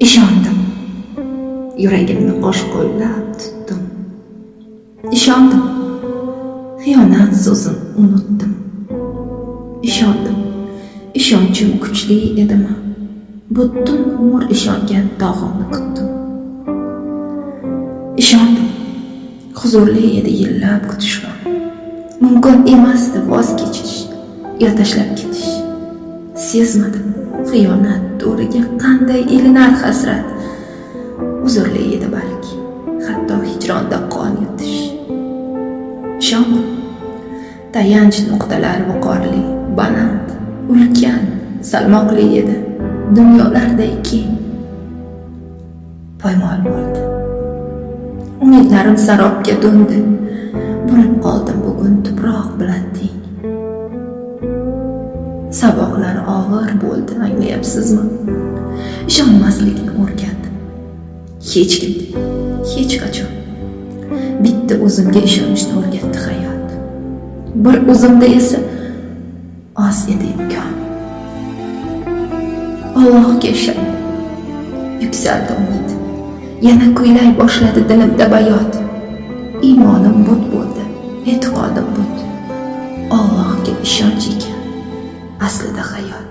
Ishondim. Yuragimni qo'shqo'llab tutdim. Ishondim. Xiyonat so'zin unutdim. Ishondim. Ishonchim kuchli edimi? Butun umr ishongan dog'imni kutdim. Ishondim. Huzurli edi yillab kutishim. Mumkin emasdi voz kechish, yo tashlab ketish. Sezmadim xiyonat to'riga qanday ilinar hasrat. Huzurli edi balki, hatto hijronda qon yutish. Ishondim. Tayanch nuqtalar viqorli, baland, ulkan, salmoqli edi. Dunyolarday keng. Poymol bo'ldi. Umidlarim sarobga do'ndi. Bo'lib qoldim bugun tuproq bilan teng. Saboqlar og'ir bo'ldi, anglayapsizmi? Ishonmaslikni o'rgandim. Hech kim, hech qachon. Bitta o'zimga ishonishni o'rgatdi hayot. Bir o'zimda esa oz edi imkon. Allohga ishondim. Yuksaldi umid. Yana kuylay boshladi dilimda bayot. Iymonim but bo'ldi, e'tiqodim but. Allohga ishonch ekan aslida hayot.